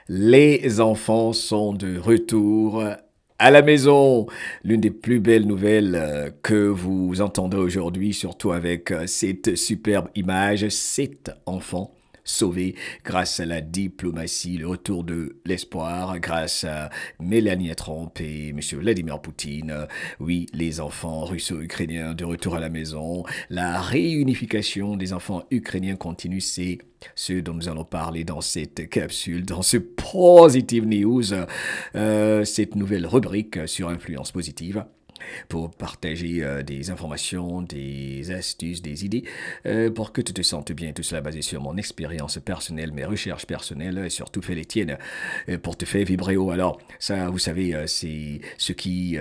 Les enfants sont de retour à la maison. L'une des plus belles nouvelles que vous entendrez aujourd'hui, surtout avec cette superbe image, 7 enfants sauvés grâce à la diplomatie, le retour de l'espoir, grâce à Melania Trump et M. Vladimir Poutine. Oui, les enfants russo-ukrainiens de retour à la maison. La réunification des enfants ukrainiens continue, c'est ce dont nous allons parler dans cette capsule, dans ce Positive News, cette nouvelle rubrique sur influence positive pour partager des informations, des astuces, des idées, pour que tu te sentes bien. Tout cela basé sur mon expérience personnelle, mes recherches personnelles, et surtout fait les tiennes, pour te faire vibrer haut. Alors, ça, vous savez, c'est ce qui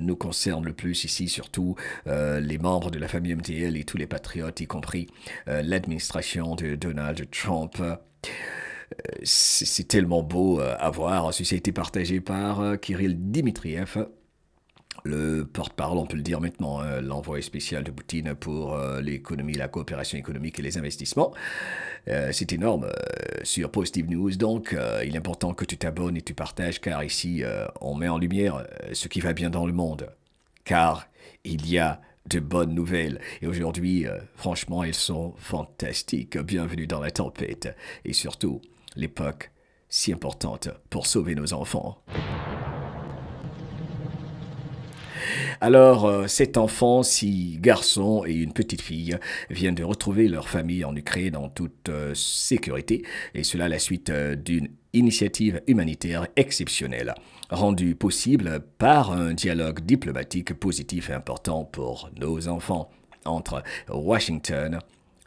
nous concerne le plus ici, surtout les membres de la famille MTL et tous les patriotes, y compris l'administration de Donald Trump. C'est tellement beau à voir. Ceci a été partagé par Kirill Dmitriev, le porte-parole, on peut le dire maintenant, l'envoyé spécial de Poutine pour l'économie, la coopération économique et les investissements. C'est énorme sur Positive News, donc il est important que tu t'abonnes et tu partages, car ici, on met en lumière ce qui va bien dans le monde. Car il y a de bonnes nouvelles. Et aujourd'hui, franchement, elles sont fantastiques. Bienvenue dans la tempête. Et surtout, l'époque si importante pour sauver nos enfants. Alors, 7 enfants, 6 garçons et une petite fille viennent de retrouver leur famille en Ukraine en toute sécurité, et cela à la suite d'une initiative humanitaire exceptionnelle, rendue possible par un dialogue diplomatique positif et important pour nos enfants entre Washington,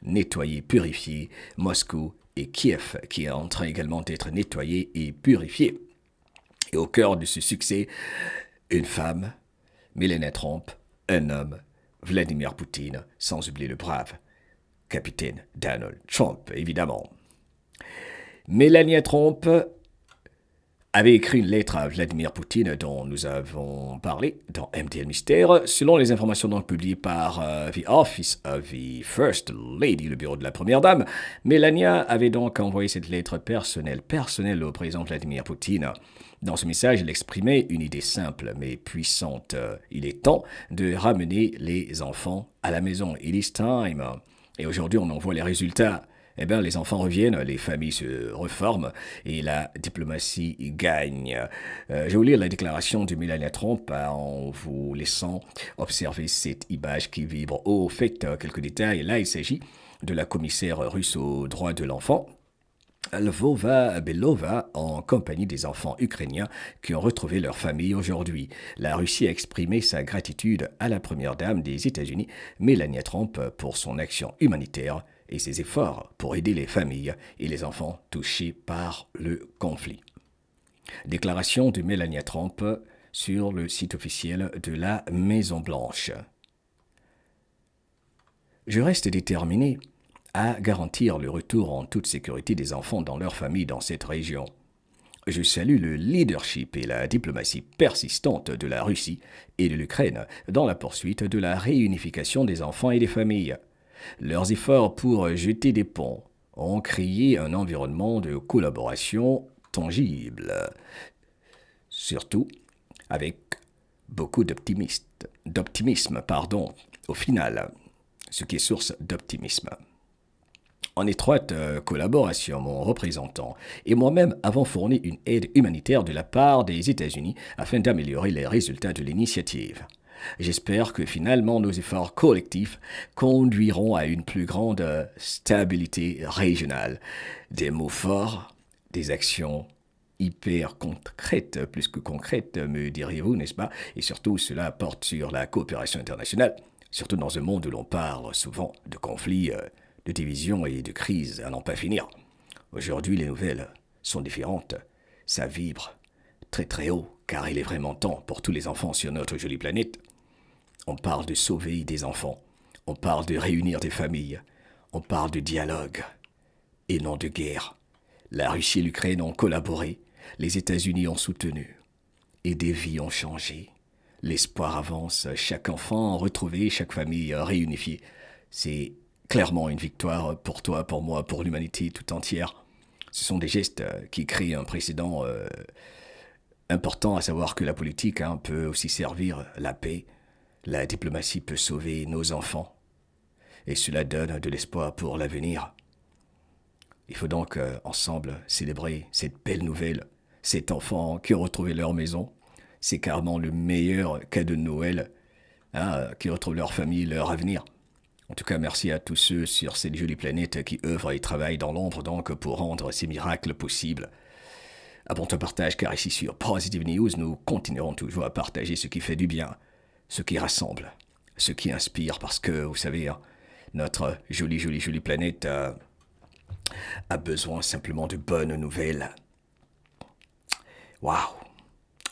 nettoyé, purifié, Moscou et Kiev, qui est en train également d'être nettoyé et purifié. Et au cœur de ce succès, une femme, Melania Trump, un homme, Vladimir Poutine, sans oublier le brave capitaine Donald Trump, évidemment. Melania Trump avait écrit une lettre à Vladimir Poutine dont nous avons parlé dans MTL Mystère. Selon les informations donc publiées par The Office of the First Lady, le bureau de la Première Dame, Melania avait donc envoyé cette lettre personnelle au président Vladimir Poutine. Dans ce message, elle exprimait une idée simple mais puissante. Il est temps de ramener les enfants à la maison. It is time. Et aujourd'hui, on en voit les résultats. Eh bien, les enfants reviennent, les familles se reforment et la diplomatie gagne. Je vais vous lire la déclaration de Melania Trump en vous laissant observer cette image qui vibre. Au fait, quelques détails. Là, il s'agit de la commissaire russe aux droits de l'enfant, Lvova Belova, en compagnie des enfants ukrainiens qui ont retrouvé leur famille aujourd'hui. La Russie a exprimé sa gratitude à la première dame des États-Unis, Melania Trump, pour son action humanitaire et ses efforts pour aider les familles et les enfants touchés par le conflit. Déclaration de Melania Trump sur le site officiel de la Maison-Blanche. Je reste déterminé à garantir le retour en toute sécurité des enfants dans leur famille dans cette région. Je salue le leadership et la diplomatie persistante de la Russie et de l'Ukraine dans la poursuite de la réunification des enfants et des familles. Leurs efforts pour jeter des ponts ont créé un environnement de collaboration tangible, surtout avec beaucoup d'optimisme, au final, ce qui est source d'optimisme. En étroite collaboration, mon représentant et moi-même avons fourni une aide humanitaire de la part des États-Unis afin d'améliorer les résultats de l'initiative. J'espère que finalement nos efforts collectifs conduiront à une plus grande stabilité régionale. Des mots forts, des actions hyper concrètes, plus que concrètes, me diriez-vous, n'est-ce pas? Et surtout, cela porte sur la coopération internationale, surtout dans un monde où l'on parle souvent de conflits, de divisions et de crises à n'en pas finir. Aujourd'hui, les nouvelles sont différentes. Ça vibre très très haut, car il est vraiment temps pour tous les enfants sur notre jolie planète. On parle de sauver des enfants, on parle de réunir des familles, on parle de dialogue et non de guerre. La Russie et l'Ukraine ont collaboré, les États-Unis ont soutenu, et des vies ont changé. L'espoir avance, chaque enfant retrouvé, chaque famille réunifiée. C'est clairement une victoire pour toi, pour moi, pour l'humanité tout entière. Ce sont des gestes qui créent un précédent important, à savoir que la politique peut aussi servir la paix. La diplomatie peut sauver nos enfants. Et cela donne de l'espoir pour l'avenir. Il faut donc ensemble célébrer cette belle nouvelle. Cet enfant qui a retrouvé leur maison, c'est carrément le meilleur cadeau de Noël, qui retrouvent leur famille, leur avenir. En tout cas, merci à tous ceux sur cette jolie planète qui œuvrent et travaillent dans l'ombre donc pour rendre ces miracles possibles. Abonne-toi, partage, car ici sur Positive News, nous continuerons toujours à partager ce qui fait du bien, ce qui rassemble, ce qui inspire, parce que, vous savez, notre jolie planète a besoin simplement de bonnes nouvelles. Waouh!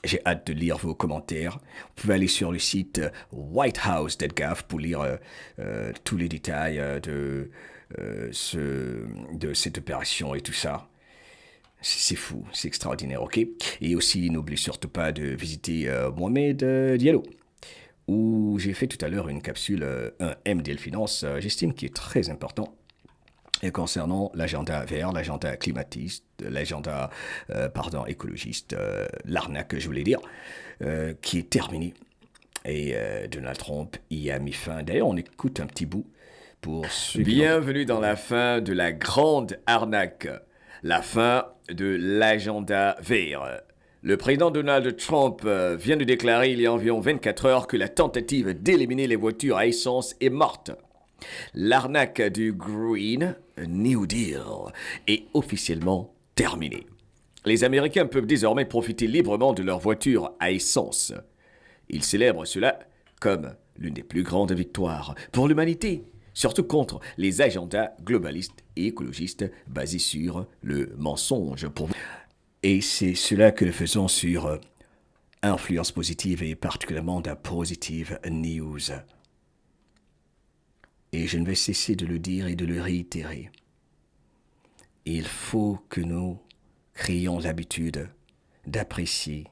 J'ai hâte de lire vos commentaires. Vous pouvez aller sur le site whitehouse.gov pour lire tous les détails de cette opération et tout ça. C'est fou, c'est extraordinaire, ok? Et aussi, n'oublie surtout pas de visiter Mohamed Diallo, où j'ai fait tout à l'heure une capsule, un MDL Finance, j'estime qui est très important. Et concernant l'agenda vert, l'agenda climatiste, l'agenda écologiste, l'arnaque, je voulais dire, qui est terminé. Et Donald Trump y a mis fin. D'ailleurs, on écoute un petit bout pour ceux qui... Bienvenue dans la fin de la grande arnaque, la fin de l'agenda vert. Le président Donald Trump vient de déclarer il y a environ 24 heures que la tentative d'éliminer les voitures à essence est morte. L'arnaque du Green New Deal est officiellement terminée. Les Américains peuvent désormais profiter librement de leurs voitures à essence. Ils célèbrent cela comme l'une des plus grandes victoires pour l'humanité, surtout contre les agendas globalistes et écologistes basés sur le mensonge. Et c'est cela que nous faisons sur Influence Positive et particulièrement dans Positive News. Et je ne vais cesser de le dire et de le réitérer. Il faut que nous créions l'habitude d'apprécier,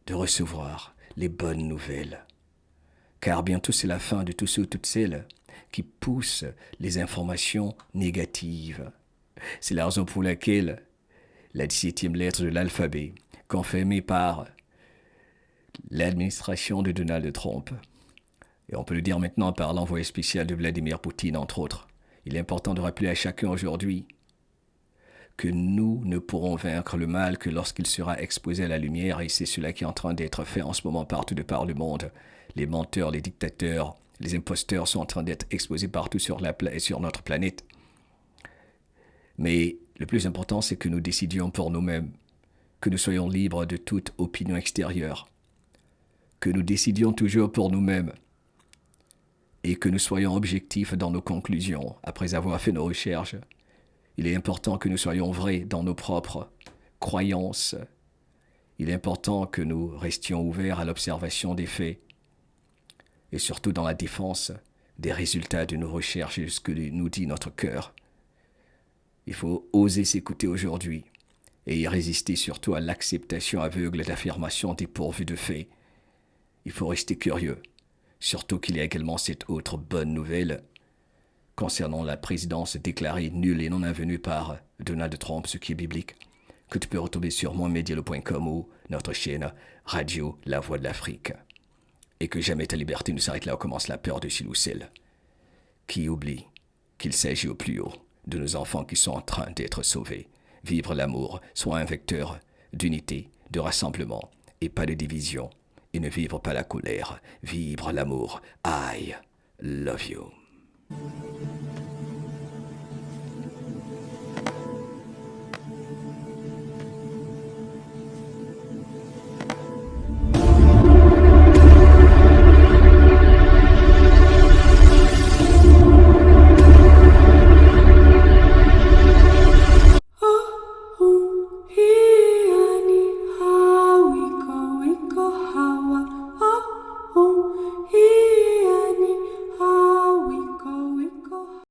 de recevoir les bonnes nouvelles. Car bientôt c'est la fin de tous ceux ou toutes celles qui poussent les informations négatives. C'est la raison pour laquelle la 17e lettre de l'alphabet, confirmée par l'administration de Donald Trump, et on peut le dire maintenant par l'envoyé spécial de Vladimir Poutine, entre autres. Il est important de rappeler à chacun aujourd'hui que nous ne pourrons vaincre le mal que lorsqu'il sera exposé à la lumière, et c'est cela qui est en train d'être fait en ce moment partout de par le monde. Les menteurs, les dictateurs, les imposteurs sont en train d'être exposés partout sur notre planète. Mais le plus important, c'est que nous décidions pour nous-mêmes, que nous soyons libres de toute opinion extérieure, que nous décidions toujours pour nous-mêmes, et que nous soyons objectifs dans nos conclusions après avoir fait nos recherches. Il est important que nous soyons vrais dans nos propres croyances. Il est important que nous restions ouverts à l'observation des faits et surtout dans la défense des résultats de nos recherches et de ce que nous dit notre cœur. Il faut oser s'écouter aujourd'hui et y résister surtout à l'acceptation aveugle d'affirmations dépourvues de faits. Il faut rester curieux. Surtout qu'il y a également cette autre bonne nouvelle concernant la présidence déclarée nulle et non avenue par Donald Trump, ce qui est biblique, que tu peux retrouver sur mohamediallo.com ou notre chaîne Radio La Voix de l'Afrique. Et que jamais ta liberté ne s'arrête là où commence la peur de Chiloucel, qui oublie qu'il s'agit au plus haut de nos enfants qui sont en train d'être sauvés. Vivre l'amour soit un vecteur d'unité, de rassemblement et pas de division. Et ne vivre pas la colère, vivre l'amour. I love you.